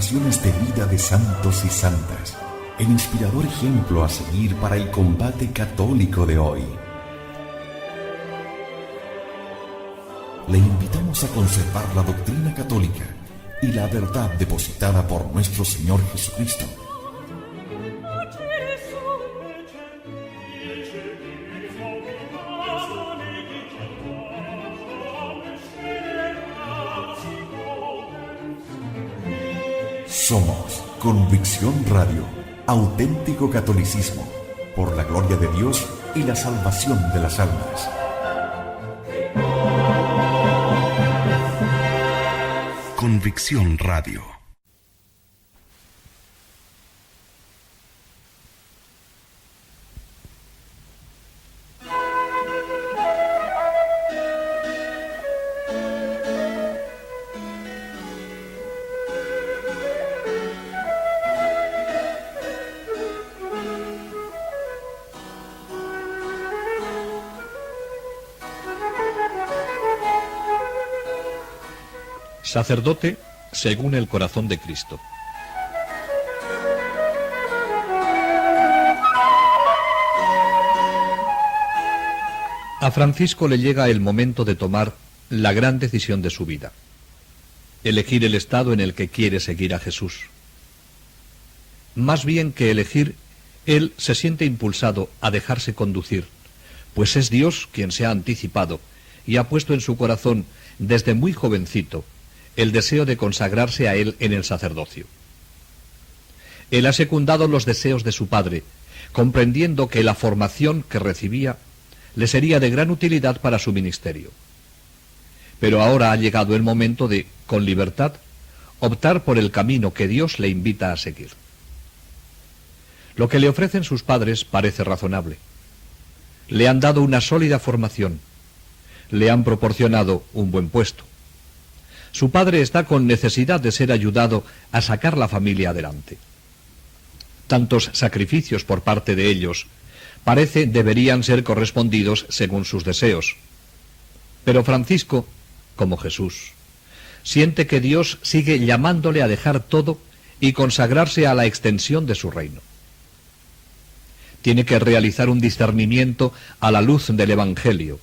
transformaciones de vida de santos y santas, el inspirador ejemplo a seguir para el combate católico de hoy. Le invitamos a conservar la doctrina católica y la verdad depositada por nuestro Señor Jesucristo. Somos Convicción Radio, auténtico catolicismo, por la gloria de Dios y la salvación de las almas. Convicción Radio. Sacerdote según el corazón de Cristo. A Francisco le llega el momento de tomar la gran decisión de su vida: elegir el estado en el que quiere seguir a Jesús. Más bien que elegir, él se siente impulsado a dejarse conducir, pues es Dios quien se ha anticipado y ha puesto en su corazón desde muy jovencito el deseo de consagrarse a él en el sacerdocio. Él ha secundado los deseos de su padre, comprendiendo que la formación que recibía le sería de gran utilidad para su ministerio. Pero ahora ha llegado el momento de, con libertad, optar por el camino que Dios le invita a seguir. Lo que le ofrecen sus padres parece razonable. Le han dado una sólida formación, le han proporcionado un buen puesto. Su padre está con necesidad de ser ayudado a sacar la familia adelante. Tantos sacrificios por parte de ellos parece deberían ser correspondidos según sus deseos. Pero Francisco, como Jesús, siente que Dios sigue llamándole a dejar todo y consagrarse a la extensión de su reino. Tiene que realizar un discernimiento a la luz del Evangelio,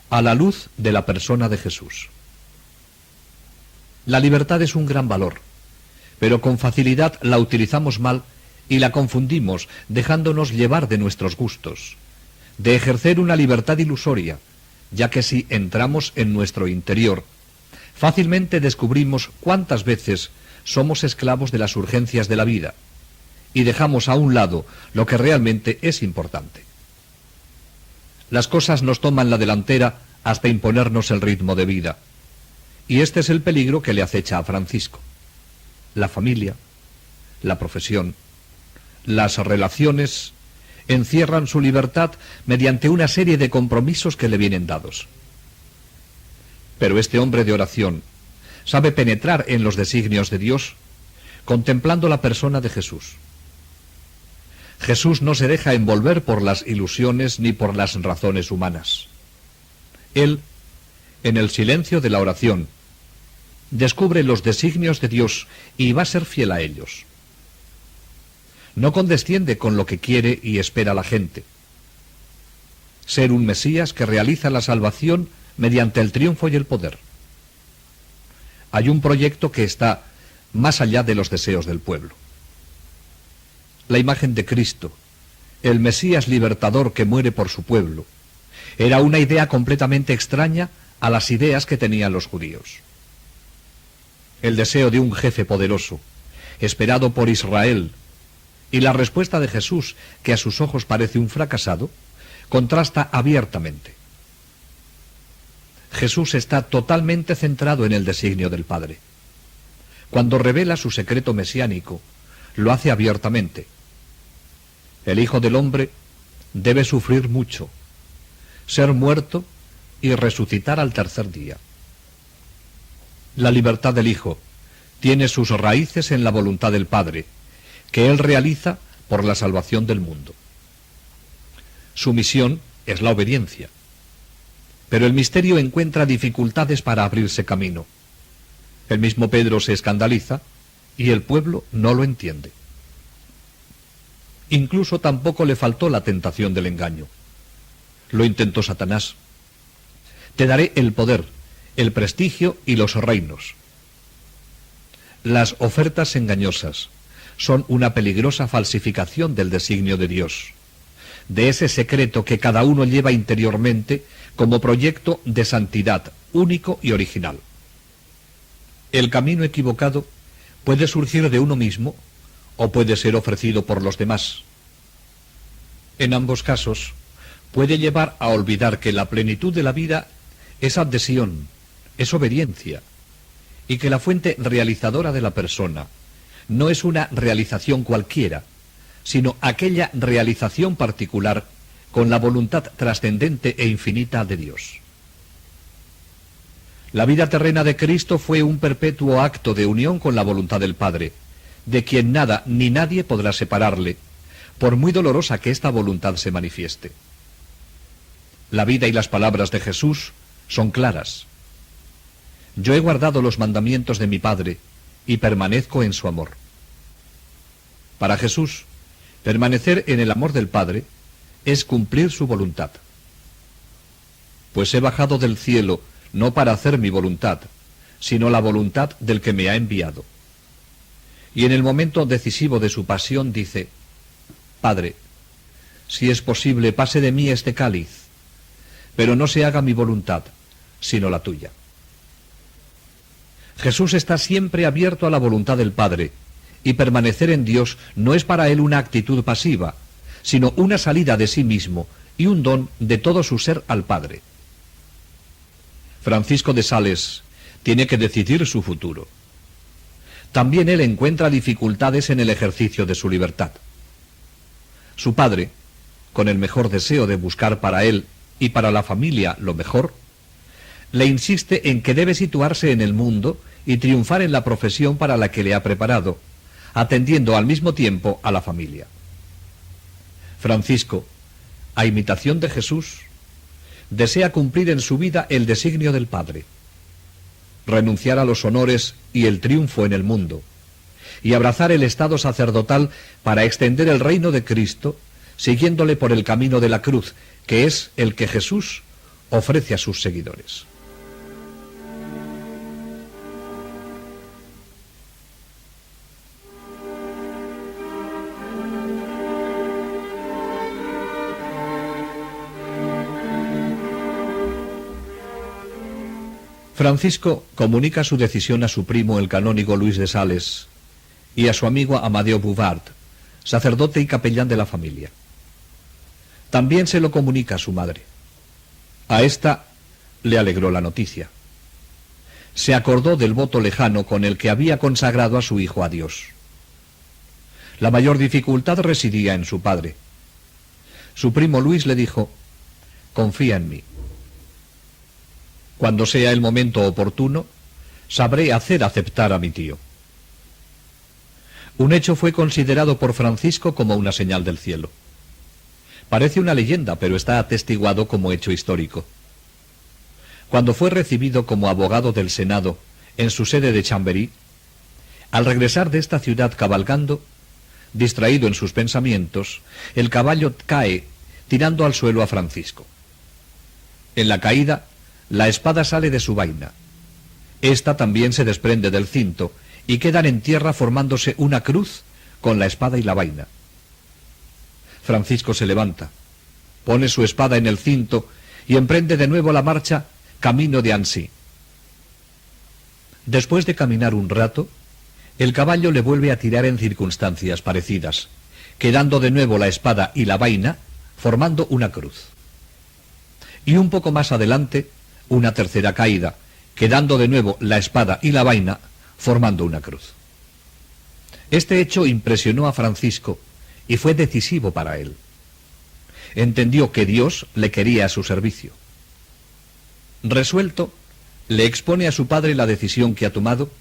a la luz de la persona de Jesús. La libertad es un gran valor, pero con facilidad la utilizamos mal y la confundimos, dejándonos llevar de nuestros gustos, de ejercer una libertad ilusoria, ya que si entramos en nuestro interior, fácilmente descubrimos cuántas veces somos esclavos de las urgencias de la vida y dejamos a un lado lo que realmente es importante. Las cosas nos toman la delantera hasta imponernos el ritmo de vida. Y este es el peligro que le acecha a Francisco. La familia, la profesión, las relaciones encierran su libertad mediante una serie de compromisos que le vienen dados. Pero este hombre de oración sabe penetrar en los designios de Dios contemplando la persona de Jesús. Jesús no se deja envolver por las ilusiones ni por las razones humanas. Él, en el silencio de la oración, descubre los designios de Dios y va a ser fiel a ellos. No condesciende con lo que quiere y espera la gente. Ser un Mesías que realiza la salvación mediante el triunfo y el poder. Hay un proyecto que está más allá de los deseos del pueblo. La imagen de Cristo, el Mesías libertador que muere por su pueblo, era una idea completamente extraña a las ideas que tenían los judíos. El deseo de un jefe poderoso, esperado por Israel, y la respuesta de Jesús, que a sus ojos parece un fracasado, contrasta abiertamente. Jesús está totalmente centrado en el designio del Padre. Cuando revela su secreto mesiánico, lo hace abiertamente. El Hijo del Hombre debe sufrir mucho, ser muerto y resucitar al tercer día. La libertad del Hijo tiene sus raíces en la voluntad del Padre, que Él realiza por la salvación del mundo. Su misión es la obediencia, pero el misterio encuentra dificultades para abrirse camino. El mismo Pedro se escandaliza y el pueblo no lo entiende. Incluso tampoco le faltó la tentación del engaño. Lo intentó Satanás. Te daré el poder, el prestigio y los reinos. Las ofertas engañosas son una peligrosa falsificación del designio de Dios, de ese secreto que cada uno lleva interiormente como proyecto de santidad único y original. El camino equivocado puede surgir de uno mismo o puede ser ofrecido por los demás. En ambos casos, puede llevar a olvidar que la plenitud de la vida es adhesión, es obediencia, y que la fuente realizadora de la persona no es una realización cualquiera, sino aquella realización particular con la voluntad trascendente e infinita de Dios. La vida terrena de Cristo fue un perpetuo acto de unión con la voluntad del Padre, de quien nada ni nadie podrá separarle, por muy dolorosa que esta voluntad se manifieste. La vida y las palabras de Jesús son claras. Yo he guardado los mandamientos de mi Padre y permanezco en su amor. Para Jesús, permanecer en el amor del Padre es cumplir su voluntad. Pues he bajado del cielo no para hacer mi voluntad, sino la voluntad del que me ha enviado. Y en el momento decisivo de su pasión dice: Padre, si es posible, pase de mí este cáliz, pero no se haga mi voluntad, sino la tuya. Jesús está siempre abierto a la voluntad del Padre, y permanecer en Dios no es para él una actitud pasiva, sino una salida de sí mismo y un don de todo su ser al Padre. Francisco de Sales tiene que decidir su futuro. También él encuentra dificultades en el ejercicio de su libertad. Su padre, con el mejor deseo de buscar para él y para la familia lo mejor, le insiste en que debe situarse en el mundo y triunfar en la profesión para la que le ha preparado, atendiendo al mismo tiempo a la familia. Francisco, a imitación de Jesús, desea cumplir en su vida el designio del Padre, renunciar a los honores y el triunfo en el mundo, y abrazar el estado sacerdotal para extender el reino de Cristo, siguiéndole por el camino de la cruz, que es el que Jesús ofrece a sus seguidores. Francisco comunica su decisión a su primo el canónigo Luis de Sales y a su amigo Amadeo Bouvard, sacerdote y capellán de la familia. También se lo comunica a su madre. A esta le alegró la noticia. Se acordó del voto lejano con el que había consagrado a su hijo a Dios. La mayor dificultad residía en su padre. Su primo Luis le dijo: confía en mí. Cuando sea el momento oportuno, sabré hacer aceptar a mi tío. Un hecho fue considerado por Francisco como una señal del cielo. Parece una leyenda, pero está atestiguado como hecho histórico. Cuando fue recibido como abogado del Senado en su sede de Chambéry, al regresar de esta ciudad cabalgando, distraído en sus pensamientos, el caballo cae tirando al suelo a Francisco. En la caída, la espada sale de su vaina. Esta también se desprende del cinto y quedan en tierra formándose una cruz con la espada y la vaina. Francisco se levanta, pone su espada en el cinto y emprende de nuevo la marcha camino de Annecy. Después de caminar un rato, el caballo le vuelve a tirar en circunstancias parecidas, quedando de nuevo la espada y la vaina formando una cruz. Y un poco más adelante, una tercera caída, quedando de nuevo la espada y la vaina formando una cruz. Este hecho impresionó a Francisco y fue decisivo para él. Entendió que Dios le quería a su servicio. Resuelto, le expone a su padre la decisión que ha tomado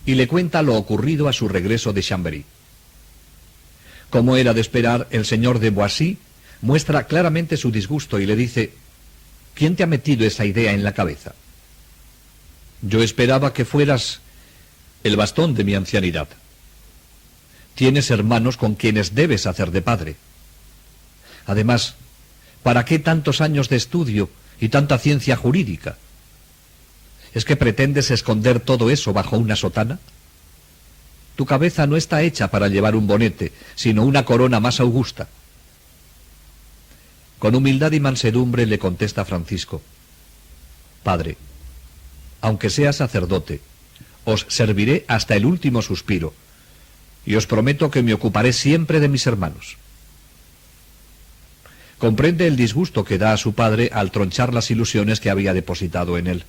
y le cuenta lo ocurrido a su regreso de Chambéry. Como era de esperar, el señor de Boissy muestra claramente su disgusto y le dice: ¿quién te ha metido esa idea en la cabeza? Yo esperaba que fueras el bastón de mi ancianidad, Tienes hermanos con quienes debes hacer de padre. Además, ¿para qué tantos años de estudio y tanta ciencia jurídica? ¿Es que pretendes esconder todo eso bajo una sotana? Tu cabeza no está hecha para llevar un bonete, sino una corona más augusta. Con humildad y mansedumbre le contesta Francisco: Padre, aunque sea sacerdote, os serviré hasta el último suspiro, y os prometo que me ocuparé siempre de mis hermanos. Comprende el disgusto que da a su padre al tronchar las ilusiones que había depositado en él.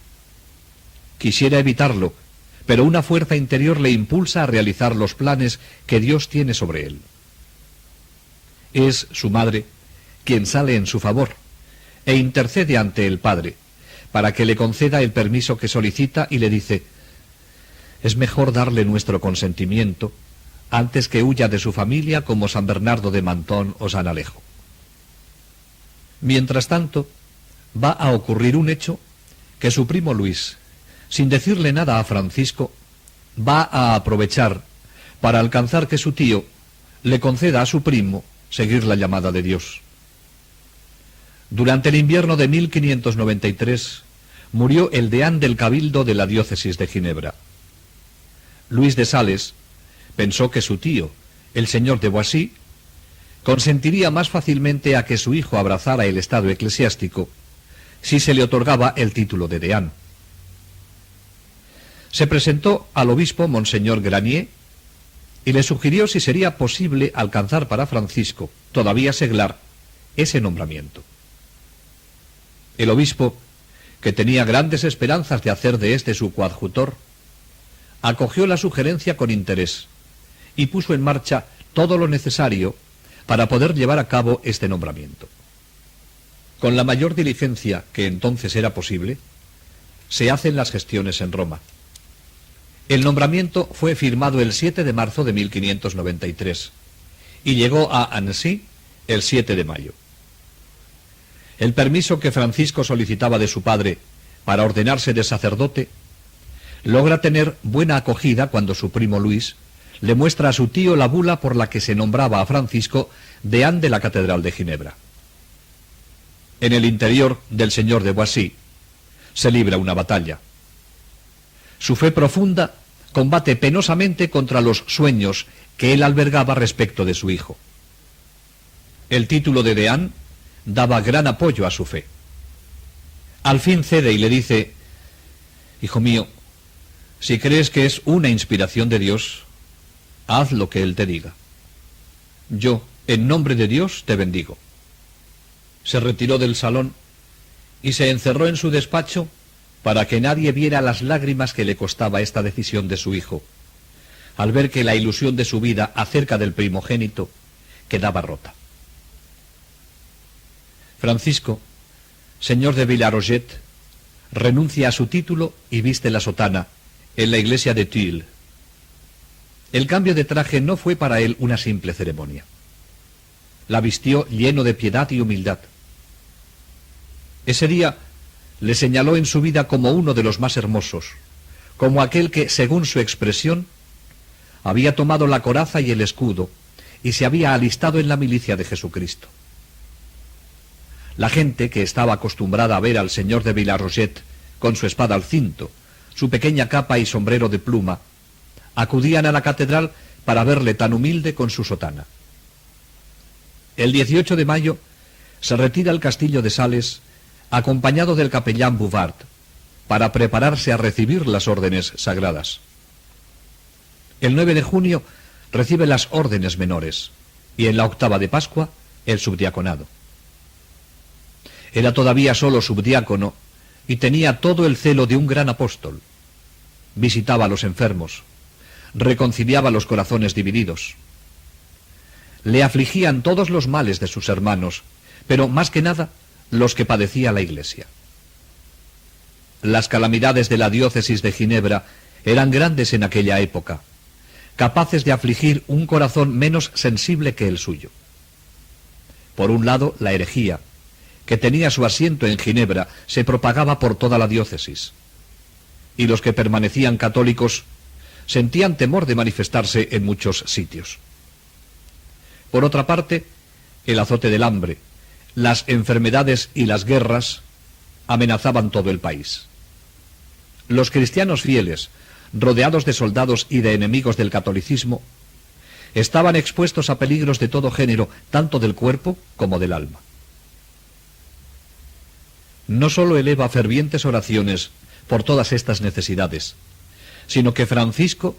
Quisiera evitarlo, pero una fuerza interior le impulsa a realizar los planes que Dios tiene sobre él. Es su madre quien sale en su favor e intercede ante el Padre para que le conceda el permiso que solicita y le dice: es mejor darle nuestro consentimiento antes que huya de su familia como San Bernardo de Mantón o San Alejo. Mientras tanto, va a ocurrir un hecho que su primo Luis, sin decirle nada a Francisco, va a aprovechar para alcanzar que su tío le conceda a su primo seguir la llamada de Dios. Durante el invierno de 1593 murió el deán del Cabildo de la diócesis de Ginebra. Luis de Sales pensó que su tío, el señor de Boissy, consentiría más fácilmente a que su hijo abrazara el estado eclesiástico si se le otorgaba el título de deán. Se presentó al obispo Monseñor Granier y le sugirió si sería posible alcanzar para Francisco, todavía seglar, ese nombramiento. El obispo, que tenía grandes esperanzas de hacer de este su coadjutor, acogió la sugerencia con interés y puso en marcha todo lo necesario para poder llevar a cabo este nombramiento. Con la mayor diligencia que entonces era posible, se hacen las gestiones en Roma. El nombramiento fue firmado el 7 de marzo de 1593 y llegó a Annecy el 7 de mayo. El permiso que Francisco solicitaba de su padre para ordenarse de sacerdote logra tener buena acogida cuando su primo Luis le muestra a su tío la bula por la que se nombraba a Francisco deán de la Catedral de Ginebra. En el interior del señor de Boissy se libra una batalla. Su fe profunda combate penosamente contra los sueños que él albergaba respecto de su hijo. El título de deán daba gran apoyo a su fe. Al fin cede y le dice: hijo mío, si crees que es una inspiración de Dios, haz lo que Él te diga. Yo, en nombre de Dios, te bendigo. Se retiró del salón y se encerró en su despacho para que nadie viera las lágrimas que le costaba esta decisión de su hijo, al ver que la ilusión de su vida acerca del primogénito quedaba rota. Francisco, señor de Villaroget, renuncia a su título y viste la sotana en la iglesia de Tulle. El cambio de traje no fue para él una simple ceremonia. La vistió lleno de piedad y humildad. Ese día le señaló en su vida como uno de los más hermosos, como aquel que, según su expresión, había tomado la coraza y el escudo y se había alistado en la milicia de Jesucristo. La gente, que estaba acostumbrada a ver al señor de Villaroget con su espada al cinto, su pequeña capa y sombrero de pluma, acudían a la catedral para verle tan humilde con su sotana. El 18 de mayo se retira al castillo de Sales acompañado del capellán Bouvard para prepararse a recibir las órdenes sagradas. El 9 de junio recibe las órdenes menores y en la octava de Pascua el subdiaconado. Era todavía solo subdiácono y tenía todo el celo de un gran apóstol. Visitaba a los enfermos, reconciliaba los corazones divididos. Le afligían todos los males de sus hermanos, pero más que nada los que padecía la Iglesia. Las calamidades de la diócesis de Ginebra eran grandes en aquella época, capaces de afligir un corazón menos sensible que el suyo. Por un lado, la herejía, que tenía su asiento en Ginebra, se propagaba por toda la diócesis, y los que permanecían católicos sentían temor de manifestarse en muchos sitios. Por otra parte, el azote del hambre, las enfermedades y las guerras amenazaban todo el país. Los cristianos fieles, rodeados de soldados y de enemigos del catolicismo, estaban expuestos a peligros de todo género, tanto del cuerpo como del alma. No sólo eleva fervientes oraciones por todas estas necesidades, sino que Francisco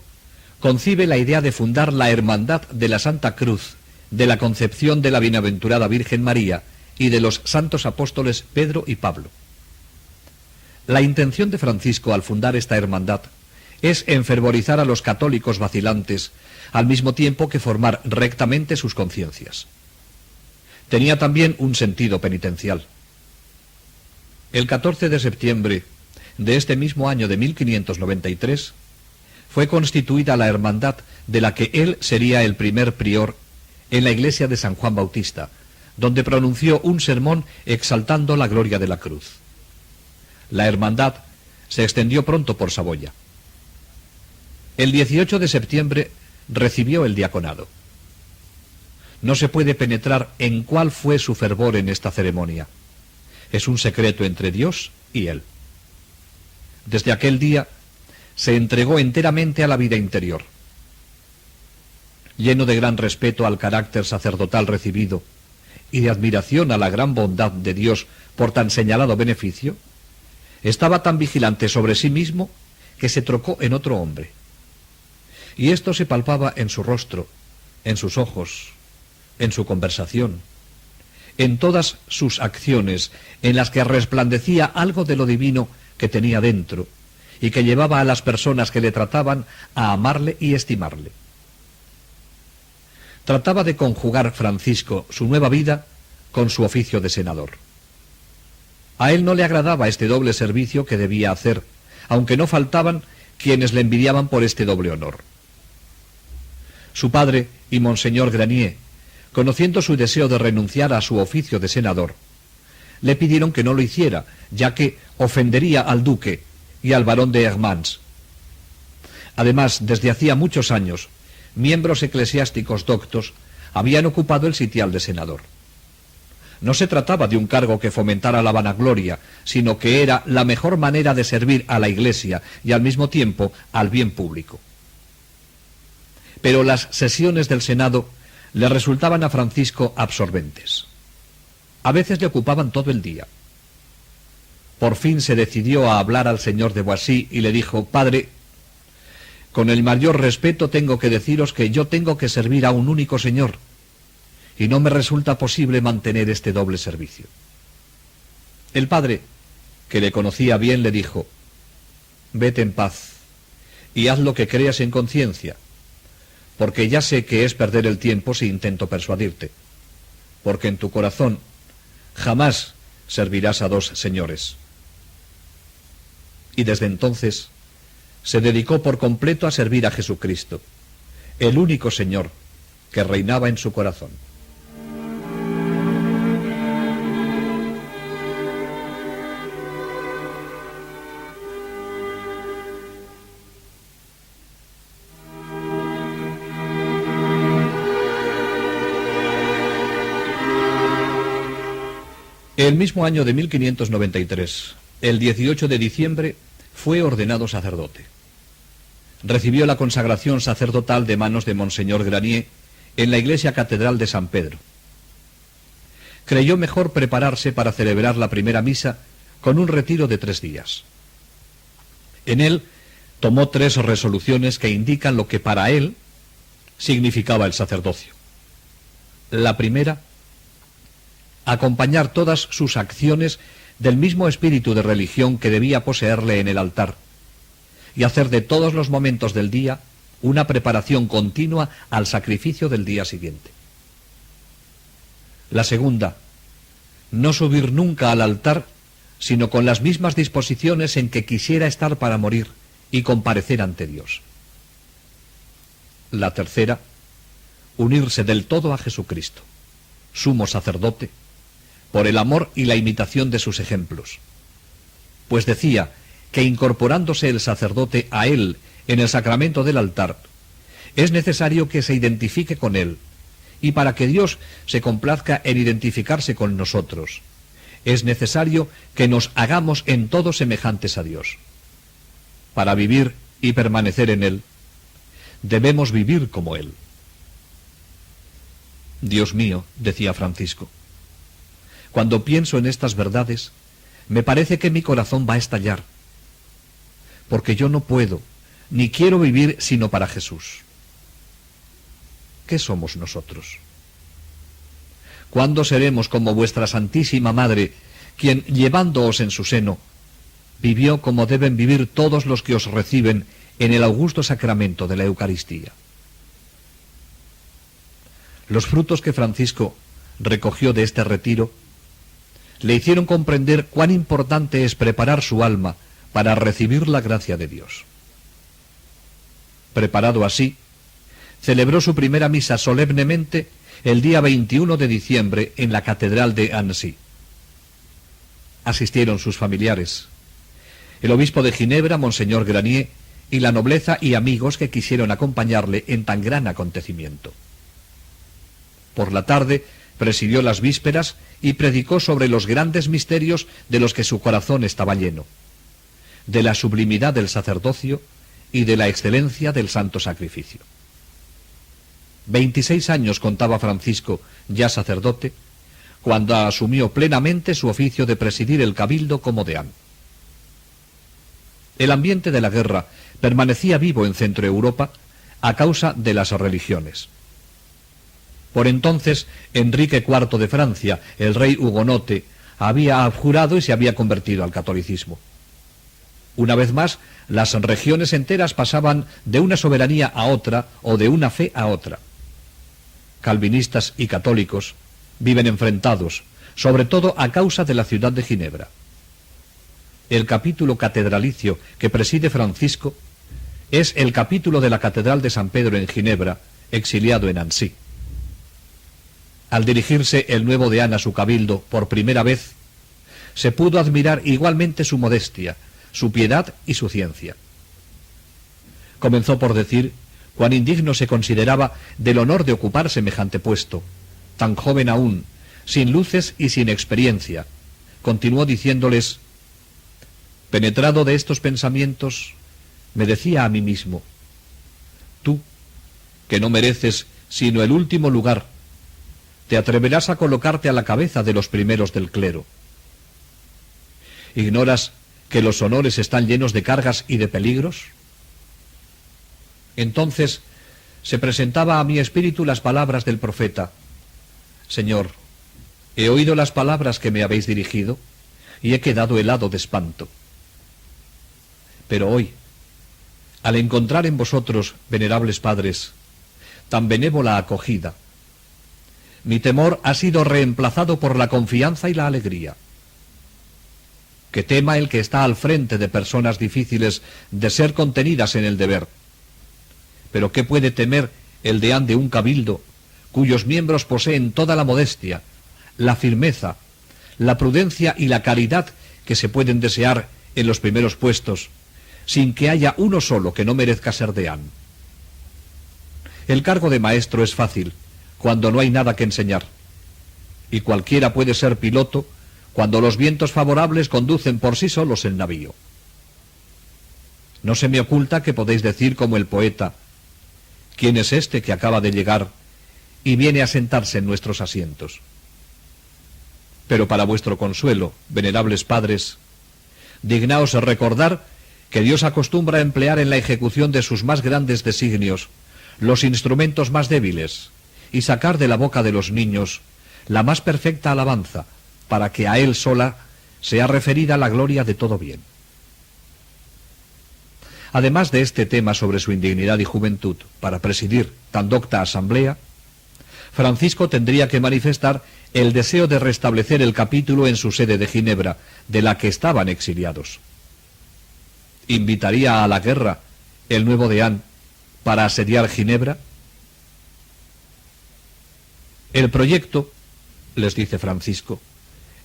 concibe la idea de fundar la Hermandad de la Santa Cruz, de la Concepción de la Bienaventurada Virgen María y de los santos apóstoles Pedro y Pablo. La intención de Francisco al fundar esta hermandad es enfervorizar a los católicos vacilantes, al mismo tiempo que formar rectamente sus conciencias. Tenía también un sentido penitencial. El 14 de septiembre de este mismo año de 1593 fue constituida la hermandad de la que él sería el primer prior en la iglesia de San Juan Bautista, donde pronunció un sermón exaltando la gloria de la cruz. La hermandad se extendió pronto por Saboya. El 18 de septiembre recibió el diaconado. No se puede penetrar en cuál fue su fervor en esta ceremonia. Es un secreto entre Dios y él. Desde aquel día se entregó enteramente a la vida interior. Lleno de gran respeto al carácter sacerdotal recibido y de admiración a la gran bondad de Dios por tan señalado beneficio, estaba tan vigilante sobre sí mismo que se trocó en otro hombre. Y esto se palpaba en su rostro, en sus ojos, en su conversación, en todas sus acciones, en las que resplandecía algo de lo divino que tenía dentro y que llevaba a las personas que le trataban a amarle y estimarle. Trataba de conjugar Francisco su nueva vida con su oficio de senador. A él no le agradaba este doble servicio que debía hacer, aunque no faltaban quienes le envidiaban por este doble honor. Su padre y Monseñor Granier, conociendo su deseo de renunciar a su oficio de senador, le pidieron que no lo hiciera, ya que ofendería al duque y al barón de Hermans. Además, desde hacía muchos años, miembros eclesiásticos doctos habían ocupado el sitial de senador. No se trataba de un cargo que fomentara la vanagloria, sino que era la mejor manera de servir a la Iglesia y al mismo tiempo al bien público. Pero las sesiones del Senado le resultaban a Francisco absorbentes. A veces le ocupaban todo el día. Por fin se decidió a hablar al señor de Boissy y le dijo: «Padre, con el mayor respeto tengo que deciros que yo tengo que servir a un único señor, y no me resulta posible mantener este doble servicio». El padre, que le conocía bien, le dijo: «Vete en paz, y haz lo que creas en conciencia, porque ya sé que es perder el tiempo si intento persuadirte, porque en tu corazón jamás servirás a dos señores». Y desde entonces se dedicó por completo a servir a Jesucristo, el único Señor que reinaba en su corazón. El mismo año de 1593, el 18 de diciembre, fue ordenado sacerdote. Recibió la consagración sacerdotal de manos de Monseñor Granier en la iglesia catedral de San Pedro. Creyó mejor prepararse para celebrar la primera misa con un retiro de 3 días. En él tomó 3 resoluciones que indican lo que para él significaba el sacerdocio. La primera, acompañar todas sus acciones del mismo espíritu de religión que debía poseerle en el altar, y hacer de todos los momentos del día una preparación continua al sacrificio del día siguiente. La segunda, no subir nunca al altar, sino con las mismas disposiciones en que quisiera estar para morir y comparecer ante Dios. La tercera, unirse del todo a Jesucristo, sumo sacerdote, por el amor y la imitación de sus ejemplos. Pues decía que incorporándose el sacerdote a él en el sacramento del altar, es necesario que se identifique con él y para que Dios se complazca en identificarse con nosotros, es necesario que nos hagamos en todo semejantes a Dios. Para vivir y permanecer en Él, debemos vivir como Él. Dios mío, decía Francisco, cuando pienso en estas verdades, me parece que mi corazón va a estallar, porque yo no puedo, ni quiero vivir sino para Jesús. ¿Qué somos nosotros? ¿Cuándo seremos como vuestra Santísima Madre, quien, llevándoos en su seno, vivió como deben vivir todos los que os reciben en el augusto sacramento de la Eucaristía? Los frutos que Francisco recogió de este retiro le hicieron comprender cuán importante es preparar su alma para recibir la gracia de Dios. Preparado así, celebró su primera misa solemnemente el día 21 de diciembre en la Catedral de Annecy. Asistieron sus familiares, el obispo de Ginebra, Monseñor Granier, y la nobleza y amigos que quisieron acompañarle en tan gran acontecimiento. Por la tarde presidió las vísperas y predicó sobre los grandes misterios de los que su corazón estaba lleno, de la sublimidad del sacerdocio y de la excelencia del santo sacrificio. 26 años contaba Francisco, ya sacerdote, cuando asumió plenamente su oficio de presidir el cabildo como deán. El ambiente de la guerra permanecía vivo en Centro Europa a causa de las religiones. Por entonces, Enrique IV de Francia, el rey hugonote, había abjurado y se había convertido al catolicismo. Una vez más, las regiones enteras pasaban de una soberanía a otra o de una fe a otra. Calvinistas y católicos viven enfrentados, sobre todo a causa de la ciudad de Ginebra. El capítulo catedralicio que preside Francisco es el capítulo de la Catedral de San Pedro en Ginebra, exiliado en Annecy. Al dirigirse el nuevo deán a su cabildo por primera vez, se pudo admirar igualmente su modestia, su piedad y su ciencia. Comenzó por decir cuán indigno se consideraba del honor de ocupar semejante puesto, tan joven aún, sin luces y sin experiencia. Continuó diciéndoles: penetrado de estos pensamientos, me decía a mí mismo: tú, que no mereces sino el último lugar, ¿te atreverás a colocarte a la cabeza de los primeros del clero? ¿Ignoras que los honores están llenos de cargas y de peligros? Entonces se presentaba a mi espíritu las palabras del profeta: Señor, he oído las palabras que me habéis dirigido y he quedado helado de espanto. Pero hoy, al encontrar en vosotros, venerables padres, tan benévola acogida, mi temor ha sido reemplazado por la confianza y la alegría. Que tema el que está al frente de personas difíciles de ser contenidas en el deber. Pero ¿qué puede temer el deán de un cabildo cuyos miembros poseen toda la modestia, la firmeza, la prudencia y la caridad que se pueden desear en los primeros puestos, sin que haya uno solo que no merezca ser deán? El cargo de maestro es fácil cuando no hay nada que enseñar, y cualquiera puede ser piloto cuando los vientos favorables conducen por sí solos el navío. No se me oculta que podéis decir como el poeta: ¿quién es este que acaba de llegar y viene a sentarse en nuestros asientos? Pero para vuestro consuelo, venerables padres, dignaos recordar que Dios acostumbra emplear en la ejecución de sus más grandes designios los instrumentos más débiles y sacar de la boca de los niños la más perfecta alabanza, para que a Él sola sea referida la gloria de todo bien. Además de este tema sobre su indignidad y juventud para presidir tan docta asamblea, Francisco tendría que manifestar el deseo de restablecer el capítulo en su sede de Ginebra, de la que estaban exiliados. ¿Invitaría a la guerra el nuevo deán para asediar Ginebra? El proyecto, les dice Francisco,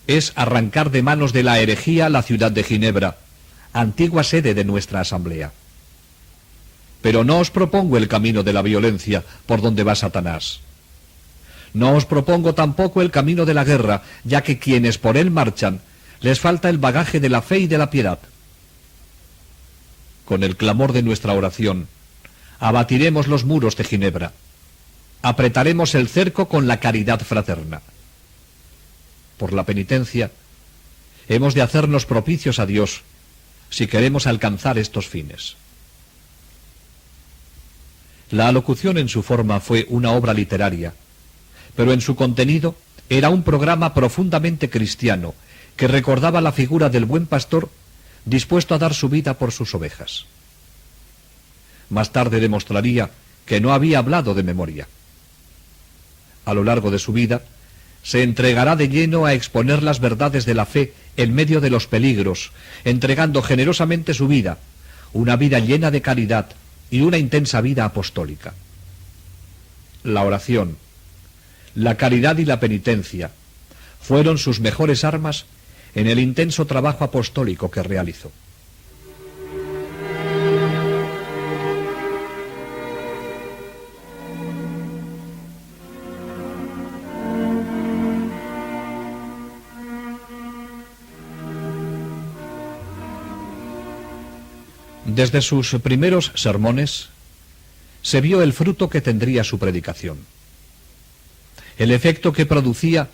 es arrancar de manos de la herejía la ciudad de Ginebra, antigua sede de nuestra asamblea. Pero no os propongo el camino de la violencia por donde va Satanás. No os propongo tampoco el camino de la guerra, ya que quienes por él marchan, les falta el bagaje de la fe y de la piedad. Con el clamor de nuestra oración, abatiremos los muros de Ginebra. Apretaremos el cerco con la caridad fraterna. Por la penitencia, hemos de hacernos propicios a Dios si queremos alcanzar estos fines. La alocución en su forma fue una obra literaria, pero en su contenido era un programa profundamente cristiano que recordaba la figura del buen pastor dispuesto a dar su vida por sus ovejas. Más tarde demostraría que no había hablado de memoria. A lo largo de su vida, se entregará de lleno a exponer las verdades de la fe en medio de los peligros, entregando generosamente su vida, una vida llena de caridad y una intensa vida apostólica. La oración, la caridad y la penitencia fueron sus mejores armas en el intenso trabajo apostólico que realizó. Desde sus primeros sermones se vio el fruto que tendría su predicación. El efecto que producía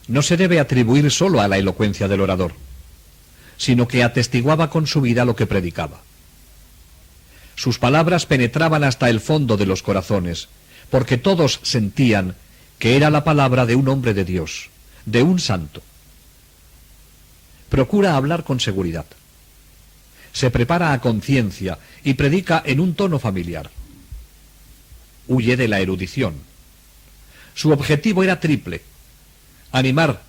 no se debe atribuir solo a la elocuencia del orador, sino que atestiguaba con su vida lo que predicaba. Sus palabras penetraban hasta el fondo de los corazones, porque todos sentían que era la palabra de un hombre de Dios, de un santo. Procura hablar con seguridad. Se prepara a conciencia y predica en un tono familiar. Huye de la erudición. Su objetivo era triple: animar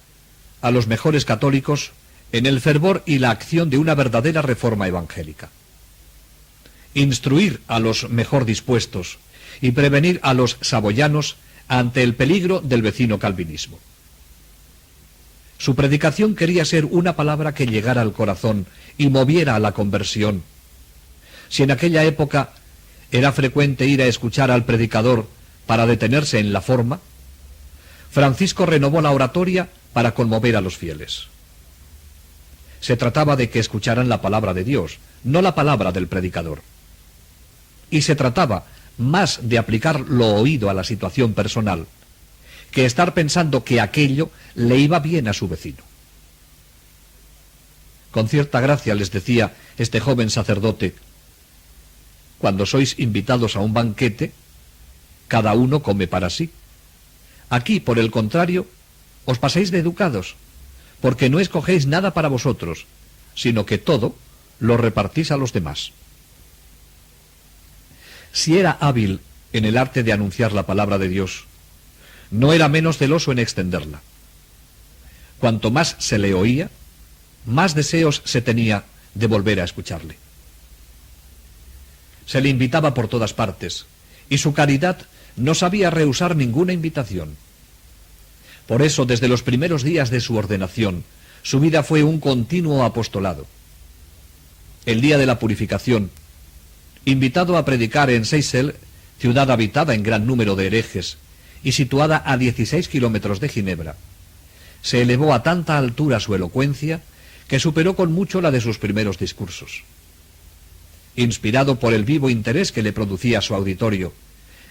a los mejores católicos en el fervor y la acción de una verdadera reforma evangélica, instruir a los mejor dispuestos y prevenir a los saboyanos ante el peligro del vecino calvinismo. Su predicación quería ser una palabra que llegara al corazón y moviera a la conversión. Si en aquella época era frecuente ir a escuchar al predicador para detenerse en la forma, Francisco renovó la oratoria para conmover a los fieles. Se trataba de que escucharan la palabra de Dios, no la palabra del predicador. Y se trataba más de aplicar lo oído a la situación personal, que estar pensando que aquello le iba bien a su vecino. Con cierta gracia les decía este joven sacerdote: cuando sois invitados a un banquete, cada uno come para sí. Aquí, por el contrario, os paséis de educados, porque no escogéis nada para vosotros, sino que todo lo repartís a los demás. Si era hábil en el arte de anunciar la palabra de Dios, no era menos celoso en extenderla. Cuanto más se le oía, más deseos se tenía de volver a escucharle. Se le invitaba por todas partes, y su caridad no sabía rehusar ninguna invitación. Por eso, desde los primeros días de su ordenación, su vida fue un continuo apostolado. El día de la purificación, invitado a predicar en Seyssel, ciudad habitada en gran número de herejes y situada a 16 kilómetros de Ginebra, se elevó a tanta altura su elocuencia que superó con mucho la de sus primeros discursos. Inspirado por el vivo interés que le producía su auditorio,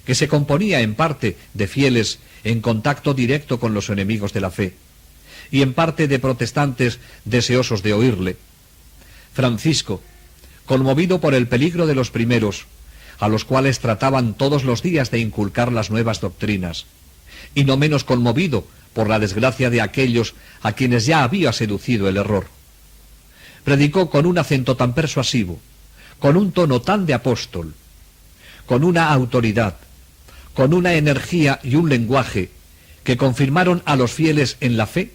que se componía en parte de fieles en contacto directo con los enemigos de la fe, y en parte de protestantes deseosos de oírle, Francisco, conmovido por el peligro de los primeros, a los cuales trataban todos los días de inculcar las nuevas doctrinas, y no menos conmovido por la desgracia de aquellos a quienes ya había seducido el error, predicó con un acento tan persuasivo, con un tono tan de apóstol, con una autoridad, con una energía y un lenguaje que confirmaron a los fieles en la fe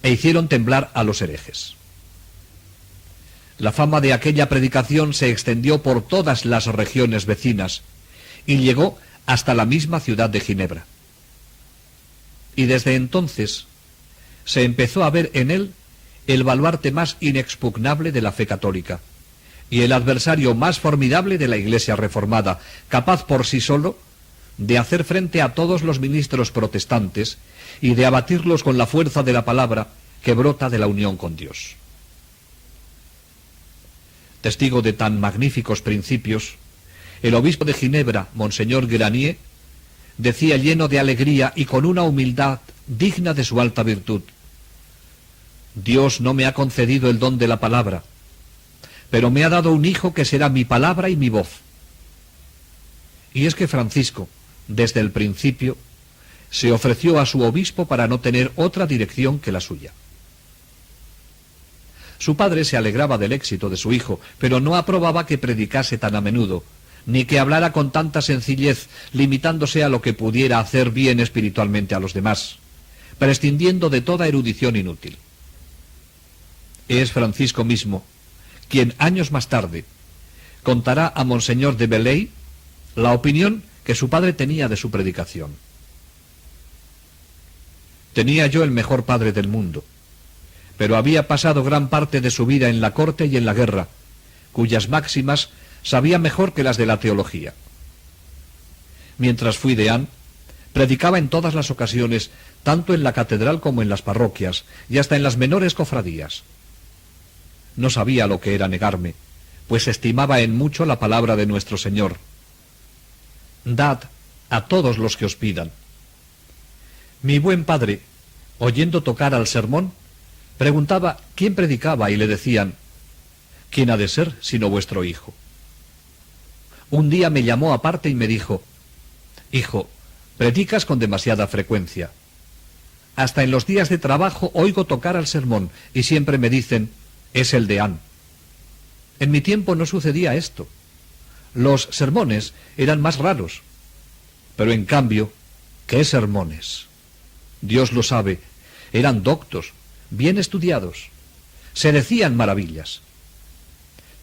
e hicieron temblar a los herejes. La fama de aquella predicación se extendió por todas las regiones vecinas y llegó hasta la misma ciudad de Ginebra. Y desde entonces se empezó a ver en él el baluarte más inexpugnable de la fe católica y el adversario más formidable de la Iglesia reformada, capaz por sí solo de hacer frente a todos los ministros protestantes y de abatirlos con la fuerza de la palabra que brota de la unión con Dios. Testigo de tan magníficos principios, el obispo de Ginebra, Monseñor Granier, decía lleno de alegría y con una humildad digna de su alta virtud: Dios no me ha concedido el don de la palabra, pero me ha dado un hijo que será mi palabra y mi voz. Y es que Francisco, desde el principio, se ofreció a su obispo para no tener otra dirección que la suya. Su padre se alegraba del éxito de su hijo, pero no aprobaba que predicase tan a menudo, ni que hablara con tanta sencillez, limitándose a lo que pudiera hacer bien espiritualmente a los demás, prescindiendo de toda erudición inútil. Es Francisco mismo quien, años más tarde, contará a Monseñor de Belley la opinión que su padre tenía de su predicación. Tenía yo el mejor padre del mundo, pero había pasado gran parte de su vida en la corte y en la guerra, cuyas máximas sabía mejor que las de la teología. Mientras fui deán, predicaba en todas las ocasiones, tanto en la catedral como en las parroquias, y hasta en las menores cofradías. No sabía lo que era negarme, pues estimaba en mucho la palabra de nuestro Señor. Dad a todos los que os pidan. Mi buen padre, oyendo tocar al sermón, preguntaba quién predicaba y le decían: ¿quién ha de ser sino vuestro hijo? Un día me llamó aparte y me dijo: hijo, predicas con demasiada frecuencia. Hasta en los días de trabajo oigo tocar al sermón y siempre me dicen: es el deán. En mi tiempo no sucedía esto. Los sermones eran más raros. Pero en cambio, ¿qué sermones? Dios lo sabe, eran doctos, bien estudiados. Se decían maravillas.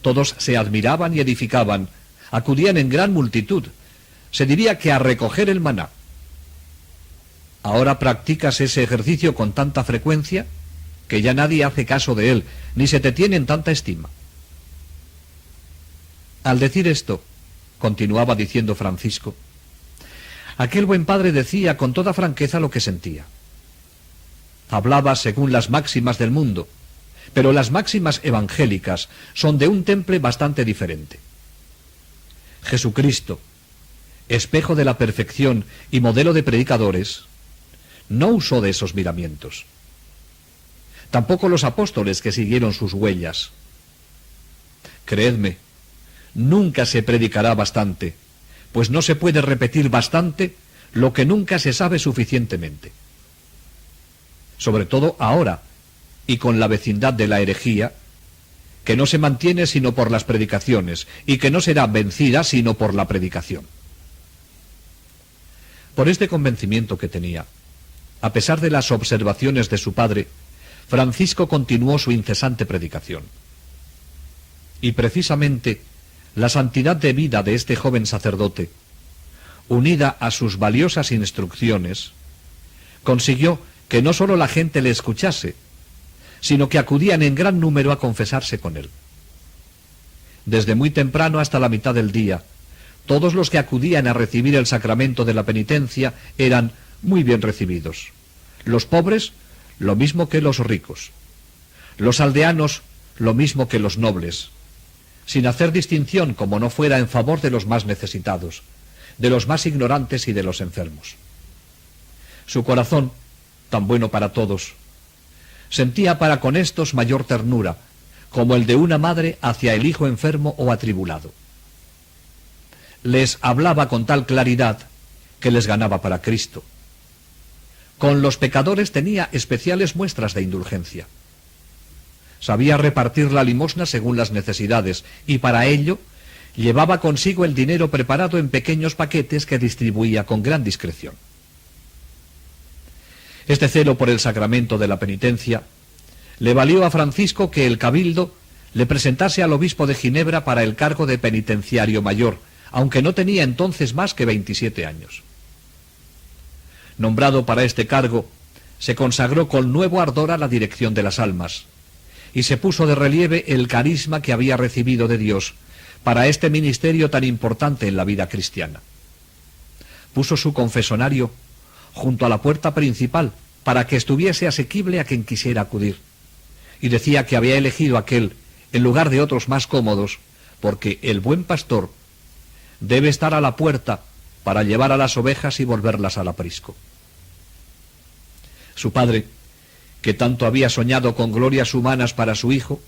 Todos se admiraban y edificaban, acudían en gran multitud. Se diría que a recoger el maná. ¿Ahora practicas ese ejercicio con tanta frecuencia que ya nadie hace caso de él, ni se te tiene en tanta estima? Al decir esto, continuaba diciendo Francisco, aquel buen padre decía con toda franqueza lo que sentía. Hablaba según las máximas del mundo, pero las máximas evangélicas son de un temple bastante diferente. Jesucristo, espejo de la perfección y modelo de predicadores, no usó de esos miramientos. Tampoco los apóstoles que siguieron sus huellas. Creedme, nunca se predicará bastante, pues no se puede repetir bastante lo que nunca se sabe suficientemente. Sobre todo ahora, y con la vecindad de la herejía, que no se mantiene sino por las predicaciones, y que no será vencida sino por la predicación. Por este convencimiento que tenía, a pesar de las observaciones de su padre, Francisco continuó su incesante predicación. Y precisamente la santidad de vida de este joven sacerdote, unida a sus valiosas instrucciones, consiguió que no sólo la gente le escuchase, sino que acudían en gran número a confesarse con él. Desde muy temprano hasta la mitad del día, todos los que acudían a recibir el sacramento de la penitencia eran muy bien recibidos. Los pobres, lo mismo que los ricos. Los aldeanos, lo mismo que los nobles, sin hacer distinción como no fuera en favor de los más necesitados, de los más ignorantes y de los enfermos. Su corazón, tan bueno para todos, sentía para con éstos mayor ternura, como el de una madre hacia el hijo enfermo o atribulado. Les hablaba con tal claridad que les ganaba para Cristo. Con los pecadores tenía especiales muestras de indulgencia. Sabía repartir la limosna según las necesidades y para ello llevaba consigo el dinero preparado en pequeños paquetes que distribuía con gran discreción. Este celo por el sacramento de la penitencia le valió a Francisco que el cabildo le presentase al obispo de Ginebra para el cargo de penitenciario mayor, aunque no tenía entonces más que 27 años. Nombrado para este cargo, se consagró con nuevo ardor a la dirección de las almas, y se puso de relieve el carisma que había recibido de Dios para este ministerio tan importante en la vida cristiana. puso su confesonario junto a la puerta principal para que estuviese asequible a quien quisiera acudir, y decía que había elegido aquel en lugar de otros más cómodos, porque el buen pastor debe estar a la puerta para llevar a las ovejas y volverlas al aprisco. Su padre, que tanto había soñado con glorias humanas para su hijo,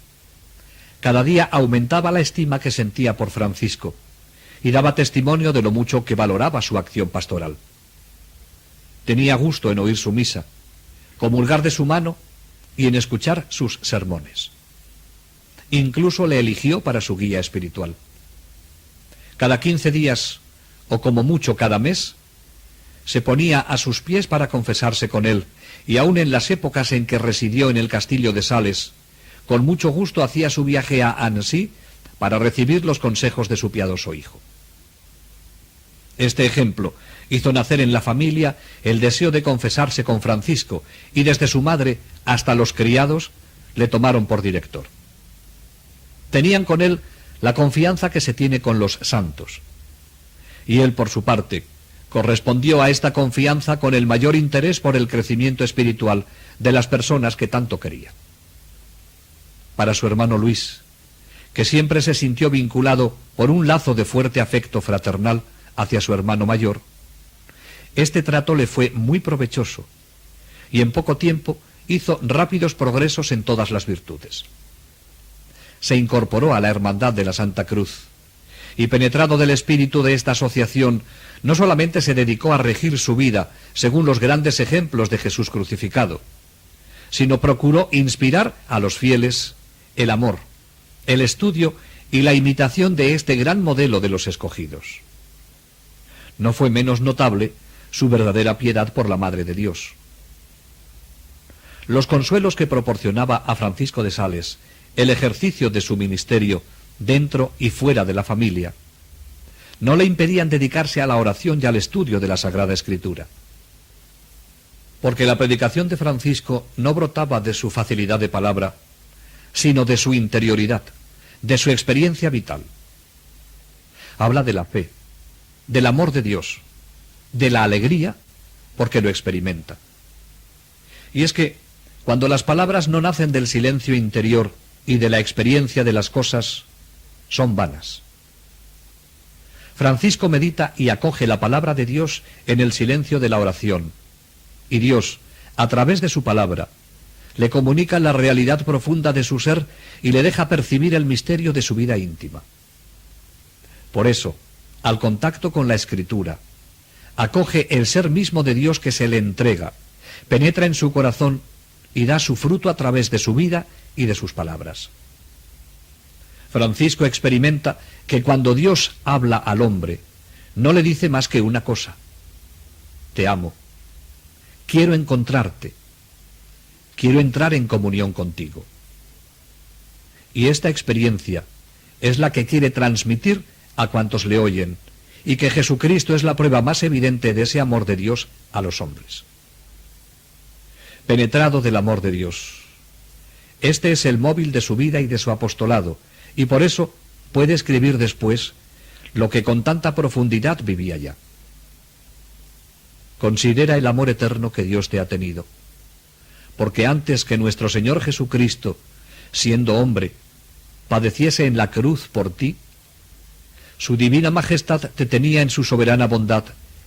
cada día aumentaba la estima que sentía por Francisco y daba testimonio de lo mucho que valoraba su acción pastoral. Tenía gusto en oír su misa, comulgar de su mano y en escuchar sus sermones. Incluso le eligió para su guía espiritual. Cada 15 días, o como mucho cada mes, se ponía a sus pies para confesarse con él, y aun en las épocas en que residió en el castillo de Sales, con mucho gusto hacía su viaje a Annecy para recibir los consejos de su piadoso hijo. Este ejemplo hizo nacer en la familia el deseo de confesarse con Francisco, y desde su madre hasta los criados le tomaron por director. Tenían con él la confianza que se tiene con los santos, y él, por su parte, correspondió a esta confianza con el mayor interés por el crecimiento espiritual de las personas que tanto quería. Para su hermano Luis, que siempre se sintió vinculado por un lazo de fuerte afecto fraternal hacia su hermano mayor, este trato le fue muy provechoso, y en poco tiempo hizo rápidos progresos en todas las virtudes. Se incorporó a la Hermandad de la Santa Cruz, y penetrado del espíritu de esta asociación, no solamente se dedicó a regir su vida según los grandes ejemplos de Jesús crucificado, sino procuró inspirar a los fieles el amor, el estudio y la imitación de este gran modelo de los escogidos. No fue menos notable su verdadera piedad por la Madre de Dios. Los consuelos que proporcionaba a Francisco de Sales el ejercicio de su ministerio dentro y fuera de la familia no le impedían dedicarse a la oración y al estudio de la Sagrada Escritura, porque la predicación de Francisco no brotaba de su facilidad de palabra, sino de su interioridad, de su experiencia vital. Habla de la fe, del amor de Dios, de la alegría, porque lo experimenta. Y es que, cuando las palabras no nacen del silencio interior y de la experiencia de las cosas, son vanas. Francisco medita y acoge la palabra de Dios en el silencio de la oración, y Dios, a través de su palabra, le comunica la realidad profunda de su ser y le deja percibir el misterio de su vida íntima. Por eso, al contacto con la Escritura, acoge el ser mismo de Dios que se le entrega, penetra en su corazón y da su fruto a través de su vida y de sus palabras. Francisco experimenta que cuando Dios habla al hombre, no le dice más que una cosa: te amo, quiero encontrarte, quiero entrar en comunión contigo. Y esta experiencia es la que quiere transmitir a cuantos le oyen, y que Jesucristo es la prueba más evidente de ese amor de Dios a los hombres. Penetrado del amor de Dios, este es el móvil de su vida y de su apostolado, y por eso puede escribir después lo que con tanta profundidad vivía ya. Considera el amor eterno que Dios te ha tenido, porque antes que nuestro Señor Jesucristo, siendo hombre, padeciese en la cruz por ti, su divina majestad te tenía en su soberana bondad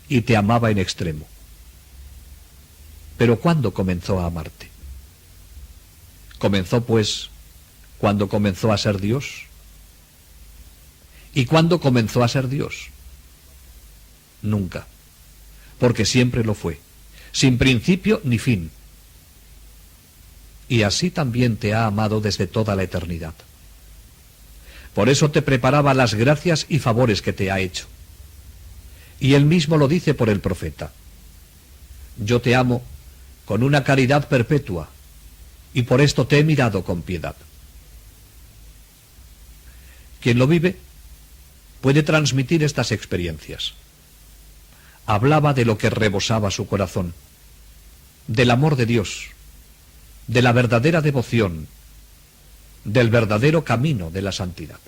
y te amaba en extremo. Pero ¿cuándo comenzó a amarte? Comenzó, pues, cuando comenzó a ser Dios. ¿Y cuándo comenzó a ser Dios? Nunca, porque siempre lo fue, sin principio ni fin. Y así también te ha amado desde toda la eternidad. Por eso te preparaba las gracias y favores que te ha hecho. Y él mismo lo dice por el profeta: yo te amo con una caridad perpetua, y por esto te he mirado con piedad. Quien lo vive puede transmitir estas experiencias. Hablaba de lo que rebosaba su corazón, del amor de Dios, de la verdadera devoción, del verdadero camino de la santidad.